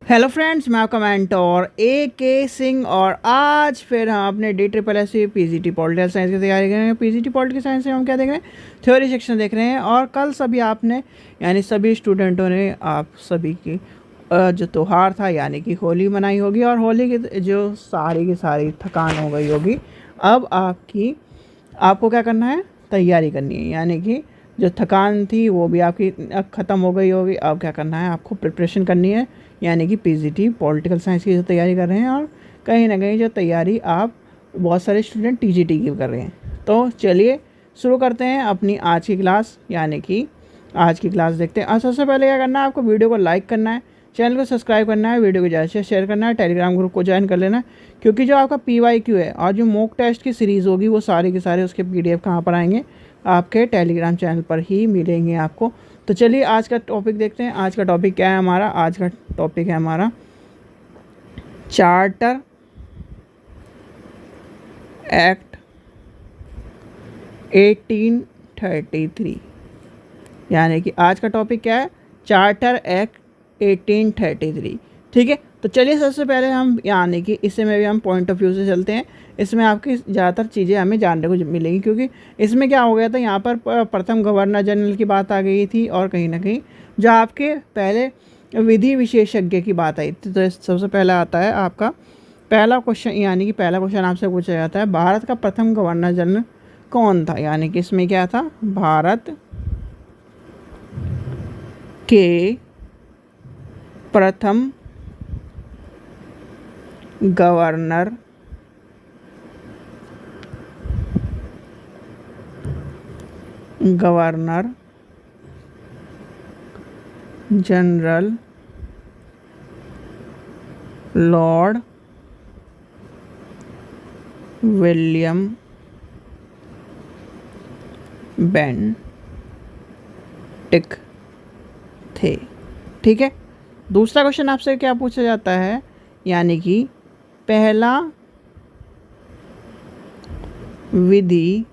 Hello friends, मैं आपका mentor ए के सिंह और आज फिर हम अपने DSSS पीजीटी पॉलिटिकल साइंस की तैयारी कर रहे हैं। पीजीटी पॉलिटिकल साइंस में हम क्या देख रहे हैं, थ्योरी सेक्शन देख रहे हैं। और कल सभी आपने यानी सभी स्टूडेंटों ने आप सभी की जो त्यौहार था यानी कि होली मनाई होगी और होली की जो सारी की सारी थकान हो गई होगी। अब आपको क्या करना है, तैयारी करनी है। यानी कि जो थकान थी वो भी आपकी अब ख़त्म हो गई होगी। अब क्या करना है, आपको प्रिपरेशन करनी है। यानी कि पीजीटी पॉलिटिकल साइंस की जो तैयारी कर रहे हैं और कहीं ना कहीं जो तैयारी आप बहुत सारे स्टूडेंट टीजीटी की कर रहे हैं। तो चलिए शुरू करते हैं अपनी आज की क्लास। यानी कि आज की क्लास देखते हैं। और सबसे पहले क्या करना है, आपको वीडियो को लाइक करना है, चैनल को सब्सक्राइब करना है, वीडियो को ज़्यादा से शेयर करना है, टेलीग्राम ग्रुप को ज्वाइन कर लेना है। क्योंकि जो आपका PYQ है और जो मॉक टेस्ट की सीरीज़ होगी वो सारे के सारे उसके PDF कहाँ पर आएंगे, आपके टेलीग्राम चैनल पर ही मिलेंगे आपको। तो चलिए आज का टॉपिक देखते हैं। आज का टॉपिक क्या है हमारा, आज का टॉपिक है हमारा चार्टर एक्ट 1833। यानी कि आज का टॉपिक क्या है, चार्टर एक्ट 1833। ठीक है, तो चलिए सबसे पहले हम यानी कि इसमें भी हम पॉइंट ऑफ व्यू से चलते हैं। इसमें आपकी ज़्यादातर चीज़ें हमें जानने को मिलेंगी, क्योंकि इसमें क्या हो गया था, यहाँ पर प्रथम गवर्नर जनरल की बात आ गई थी और कहीं ना कहीं जो आपके पहले विधि विशेषज्ञ की बात आई थी। तो सबसे पहला आता है आपका पहला क्वेश्चन। यानी कि पहला क्वेश्चन आपसे पूछा जाता है, भारत का प्रथम गवर्नर जनरल कौन था। यानी कि इसमें क्या था, भारत के प्रथम governor general Lord William Bentinck थे। ठीक है, दूसरा क्वेश्चन आपसे क्या पूछा जाता है, यानी कि पहला विधि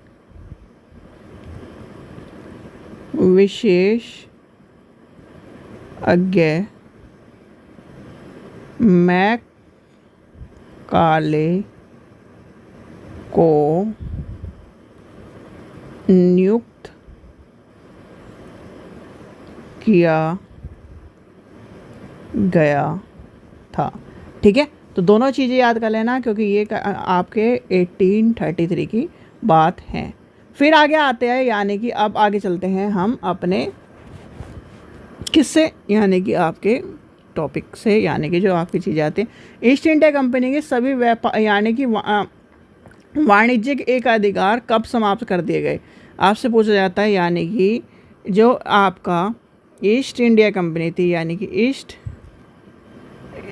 विशेषज्ञ मैकाले को नियुक्त किया गया था। ठीक है, तो दोनों चीज़ें याद कर लेना, क्योंकि ये आपके 1833 की बात है। फिर आगे आते हैं, यानी कि अब आगे चलते हैं हम अपने किससे, यानी कि आपके टॉपिक से। यानी कि जो आपकी चीज़ें आती हैं, ईस्ट इंडिया कंपनी के सभी व्यापार यानी कि वाणिज्यिक एक अधिकार कब समाप्त कर दिए गए, आपसे पूछा जाता है। यानी कि जो आपका ईस्ट इंडिया कंपनी थी, यानी कि ईस्ट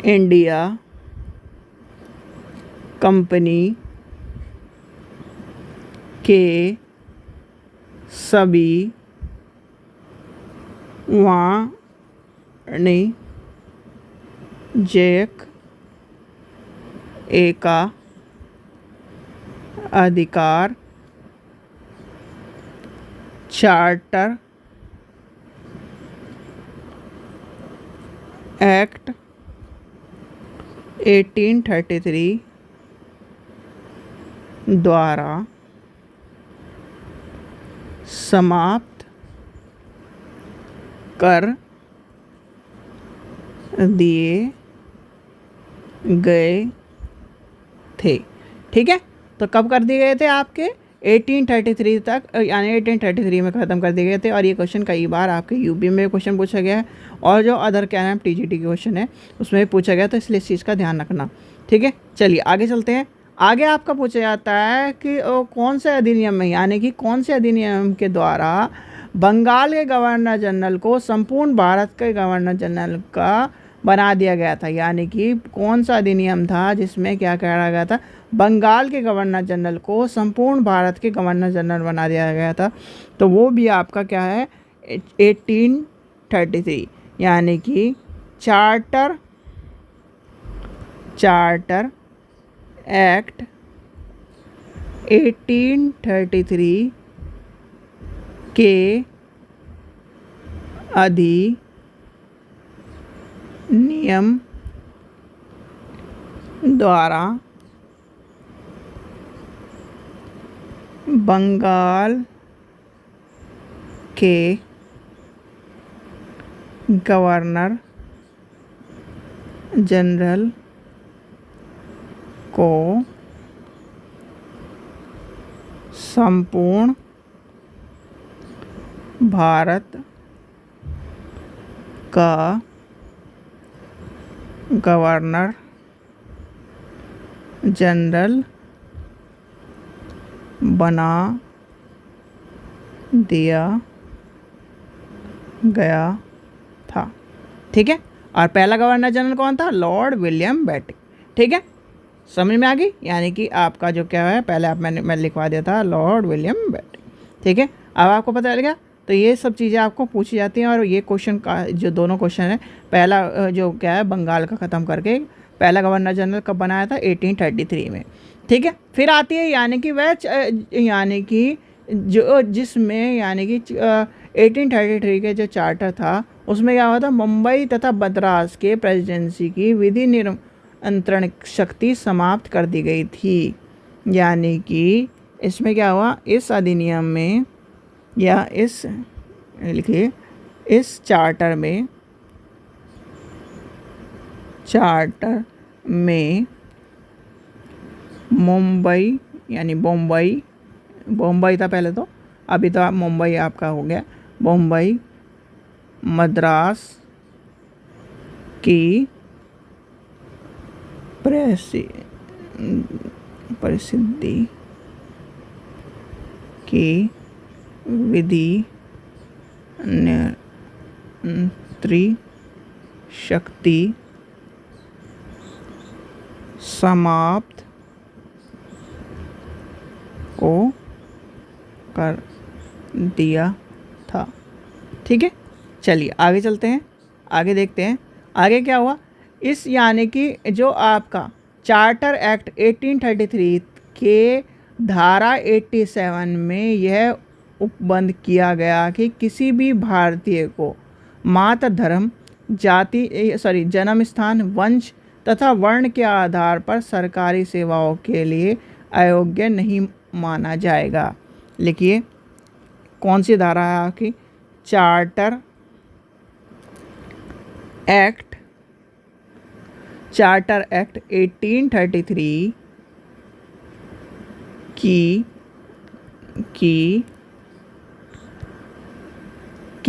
इंडिया कंपनी के सभी वाणिज्यिक एका अधिकार चार्टर एक्ट 1833 द्वारा समाप्त कर दिए गए थे। ठीक है, तो कब कर दिए गए थे, आपके 1833 तक, यानी 1833 में ख़त्म कर दिए गए थे। और ये क्वेश्चन कई बार आपके यूपी में क्वेश्चन पूछा गया है और जो अदर क्या नाम टीजीटी के क्वेश्चन है उसमें भी पूछा गया, तो इसलिए इस चीज़ का ध्यान रखना। ठीक है, चलिए आगे चलते हैं। आगे आपका पूछा जाता है कि कौन से अधिनियम में, यानी कि कौन से अधिनियम के द्वारा बंगाल के गवर्नर जनरल को संपूर्ण भारत के गवर्नर जनरल का बना दिया गया था। यानी कि कौन सा अधिनियम था जिसमें क्या कहा गया था, बंगाल के गवर्नर जनरल को संपूर्ण भारत के गवर्नर जनरल बना दिया गया था। तो वो भी आपका क्या है, 1833। यानी कि चार्टर एक्ट 1833 के अधिनियम द्वारा बंगाल के गवर्नर जनरल को संपूर्ण भारत का गवर्नर जनरल बना दिया गया था। ठीक है, और पहला गवर्नर जनरल कौन था? Lord William Bentinck. ठीक है, समझ में आ गई? यानी कि आपका जो क्या है, पहले आप मैं लिखवा दिया था लॉर्ड विलियम बेंटिक। ठीक है, अब आपको पता चल गया। तो ये सब चीज़ें आपको पूछी जाती हैं, और ये क्वेश्चन का जो दोनों क्वेश्चन है, पहला जो क्या है बंगाल का ख़त्म करके पहला गवर्नर जनरल कब बनाया था? 1833 में। ठीक है, फिर आती है यानी कि वह यानी कि जो जिसमें यानी कि 1833 के जो चार्टर था उसमें क्या हुआ था? मुंबई तथा मद्रास के प्रेसिडेंसी की विधि नियंत्रण शक्ति समाप्त कर दी गई थी। यानी कि इसमें क्या हुआ? इस अधिनियम में या इस लिखिए इस चार्टर में मुंबई यानी बॉम्बई था पहले, तो अभी तो मुंबई आपका हो गया। मुंबई मद्रास की परिसिद्धि की विधि नियंत्रण शक्ति समाप्त को कर दिया था। ठीक है, चलिए आगे चलते हैं, आगे देखते हैं आगे क्या हुआ। इस यानी कि जो आपका चार्टर एक्ट 1833 के धारा 87 में यह उपबंध किया गया कि किसी भी भारतीय को मात्र धर्म, जन्म स्थान, वंश तथा वर्ण के आधार पर सरकारी सेवाओं के लिए अयोग्य नहीं माना जाएगा। लिखिए कौन सी धारा है आपकी? चार्टर एक्ट 1833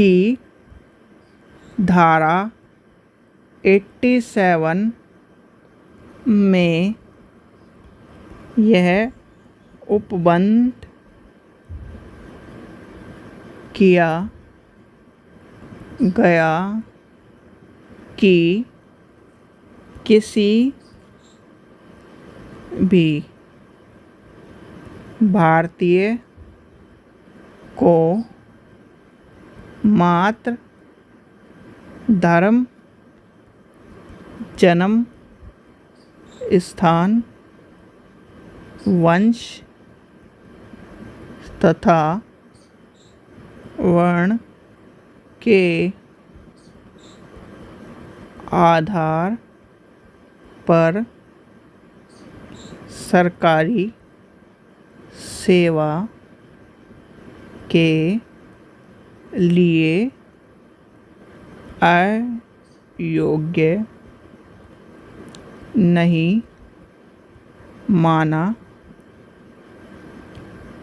की धारा 87 में यह उपबंध किया गया कि किसी भी भारतीय को मात्र धर्म, जन्म स्थान, वंश तथा वर्ण के आधार पर सरकारी सेवा के लिए अयोग्य नहीं माना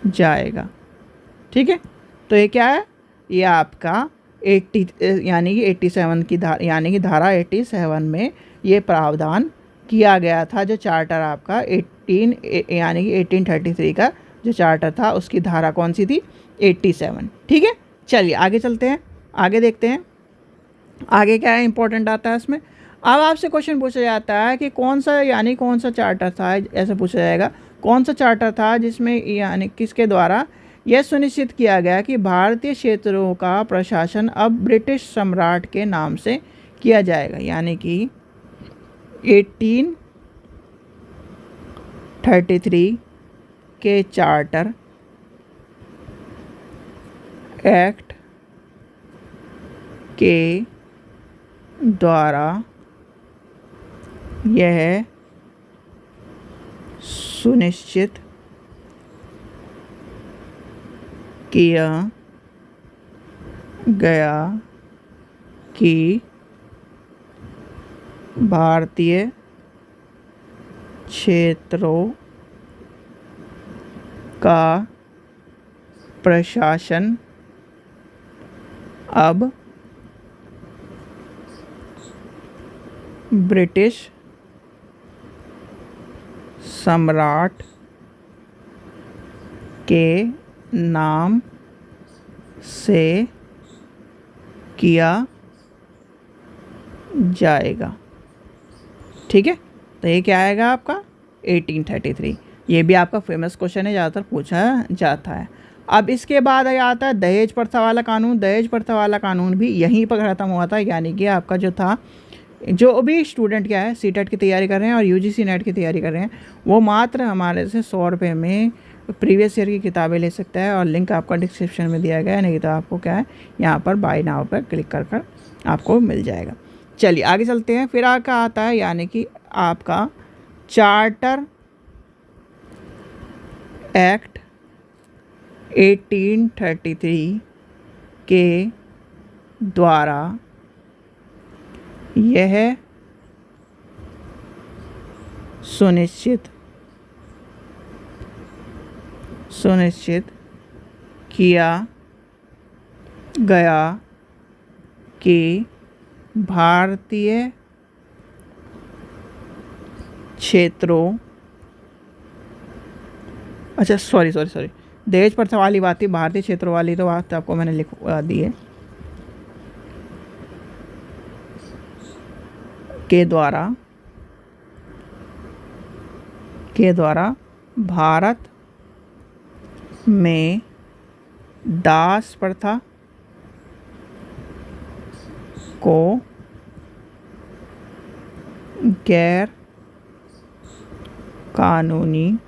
जाएगा। ठीक है, तो ये क्या है? ये आपका 80 यानी कि 87 की धारा 87 में ये प्रावधान किया गया था। जो चार्टर आपका 1833 का जो चार्टर था उसकी धारा कौन सी थी? 87। ठीक है, चलिए आगे चलते हैं, आगे देखते हैं आगे क्या है इंपॉर्टेंट आता है इसमें। अब आपसे क्वेश्चन पूछा जाता है कि कौन सा चार्टर था, ऐसे पूछा जाएगा कौन सा चार्टर था जिसमें यानी किसके द्वारा यह सुनिश्चित किया गया कि भारतीय क्षेत्रों का प्रशासन अब ब्रिटिश सम्राट के नाम से किया जाएगा। यानी कि 1833 के चार्टर एक्ट के द्वारा यह सुनिश्चित किया गया कि भारतीय क्षेत्रों का प्रशासन अब ब्रिटिश सम्राट के नाम से किया जाएगा। ठीक है, तो ये क्या आएगा आपका 1833। ये भी आपका फेमस क्वेश्चन है, ज़्यादातर पूछा जाता है। अब इसके बाद आता है दहेज प्रथा वाला कानून। दहेज प्रथा वाला कानून भी यहीं पर ख़त्म हुआ था, यानी कि आपका जो था, जो भी स्टूडेंट क्या है सीटेट की तैयारी कर रहे हैं और यूजीसी नेट की तैयारी कर रहे हैं, वो मात्र हमारे से 100 रुपये में प्रीवियस ईयर की किताबें ले सकता है, और लिंक आपका डिस्क्रिप्शन में दिया गया है, नहीं तो आपको क्या है यहाँ पर बाय नाउ पर क्लिक कर कर आपको मिल जाएगा। चलिए आगे चलते हैं। फिर आपका आता है यानी कि आपका चार्टर एक्ट 1833 के द्वारा यह सुनिश्चित किया गया कि भारतीय क्षेत्रों, अच्छा सॉरी दहेज प्रथा वाली बात थी, भारतीय क्षेत्रों वाली तो बात आपको मैंने लिख दी है, के द्वारा भारत में दास प्रथा को गैर कानूनी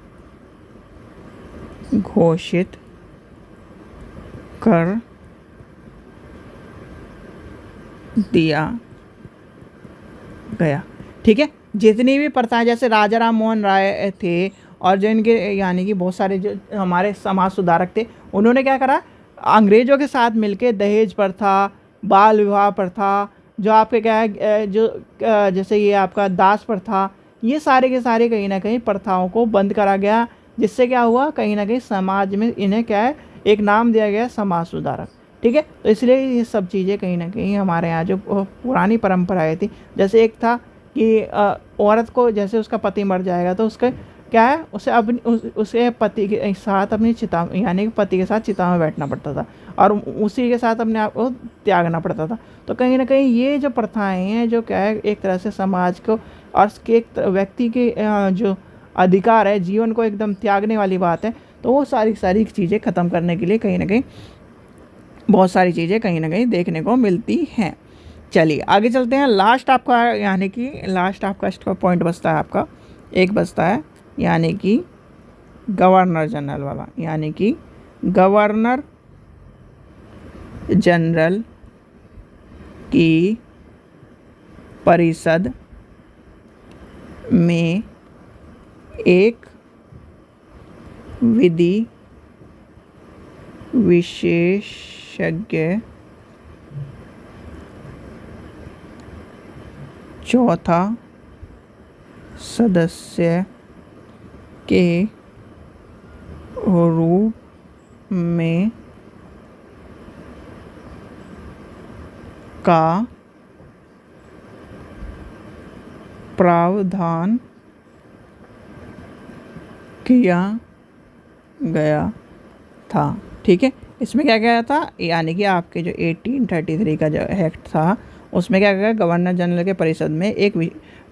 घोषित कर दिया गया। ठीक है, जितनी भी प्रथाएं, जैसे राजा राम मोहन राय थे और जो इनके यानी कि बहुत सारे जो हमारे समाज सुधारक थे, उन्होंने क्या करा, अंग्रेज़ों के साथ मिलके दहेज प्रथा, बाल विवाह प्रथा, जो आपके क्या है जो जैसे ये आपका दास प्रथा, ये सारे के सारे कहीं ना कहीं प्रथाओं को बंद करा गया, जिससे क्या हुआ कहीं ना कहीं समाज में इन्हें क्या है एक नाम दिया गया समाज सुधारक। ठीक है, तो इसलिए ये सब चीज़ें कहीं ना कहीं हमारे यहाँ जो पुरानी परंपराएं थी, जैसे एक था कि औरत को जैसे उसका पति मर जाएगा तो उसके क्या है उसे अपनी उसके पति के साथ अपनी चिता यानी कि पति के साथ चिता में बैठना पड़ता था और उसी के साथ अपने आप को त्यागना पड़ता था। तो कहीं ना कहीं ये जो प्रथाएं हैं जो क्या है एक तरह से समाज को और एक व्यक्ति के जो अधिकार है जीवन को एकदम त्यागने वाली बात है, तो वो सारी चीज़ें ख़त्म करने के लिए कहीं ना कहीं बहुत सारी चीज़ें कहीं ना कहीं देखने को मिलती हैं। चलिए आगे चलते हैं। लास्ट आपका यानी कि लास्ट आपका पॉइंट बचता है, आपका एक बचता है यानी कि गवर्नर जनरल वाला, यानी कि गवर्नर जनरल की परिषद में एक विधि विशेषज्ञ चौथा सदस्य के रूप में का प्रावधान किया गया था। ठीक है, इसमें क्या गया था यानी कि आपके जो 1833 का जो एक्ट था उसमें क्या गया, गवर्नर जनरल के परिषद में एक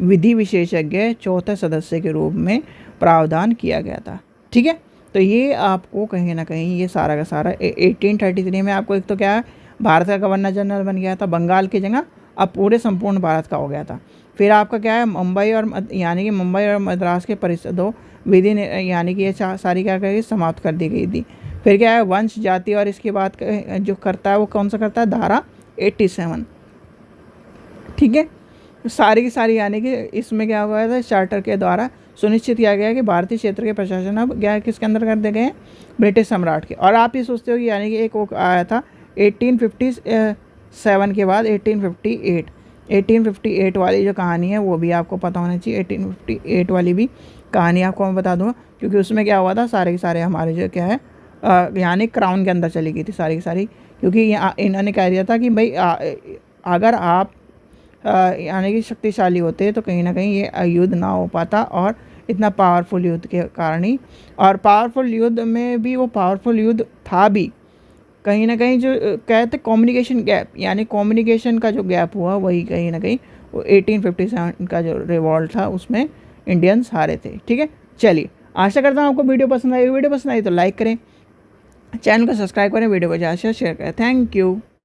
विधि विशेषज्ञ चौथे सदस्य के रूप में प्रावधान किया गया था। ठीक है, तो ये आपको कहीं ना कहीं ये सारा का सारा 1833 में आपको एक तो क्या है भारत का गवर्नर जनरल बन गया था, बंगाल की जगह अब पूरे संपूर्ण भारत का हो गया था। फिर आपका क्या है मुंबई और यानी कि मुंबई और मद्रास के परिषदों विधि ने यानी कि ये सारी क्या करेगी समाप्त कर दी गई थी। फिर क्या है वंश जाति और इसके बाद जो करता है वो कौन सा करता है, धारा 87। ठीक है, सारी की सारी यानी कि इसमें क्या हुआ था चार्टर के द्वारा सुनिश्चित किया गया कि भारतीय क्षेत्र के प्रशासन अब क्या किसके अंदर कर दिए गए हैं, ब्रिटिश सम्राट के। और आप ये सोचते हो कि यानी कि एक वो आया था 1857 के बाद 1858 वाली जो कहानी है वो भी आपको पता होना चाहिए। 1858 वाली भी कहानी आपको मैं बता दूँगा, क्योंकि उसमें क्या हुआ था, सारे के सारे हमारे जो क्या है यानी क्राउन के अंदर चली गई थी सारी की सारी, क्योंकि इन्होंने कह दिया था कि भाई अगर आप यानी कि शक्तिशाली होते तो कहीं ना कहीं ये युद्ध ना हो पाता, और इतना पावरफुल युद्ध के कारण ही, और पावरफुल युद्ध में भी वो पावरफुल युद्ध था भी कहीं ना कहीं जो कहते कम्युनिकेशन गैप, यानी कम्युनिकेशन का जो गैप हुआ वही कहीं ना कहीं वो 1857 का जो रिवॉल्ट था उसमें इंडियंस हारे थे। ठीक है, चलिए आशा करता हूँ आपको वीडियो पसंद आई। वीडियो पसंद आई तो लाइक करें, चैनल को सब्सक्राइब करें, वीडियो को ज़्यादा से शेयर करें। Thank you.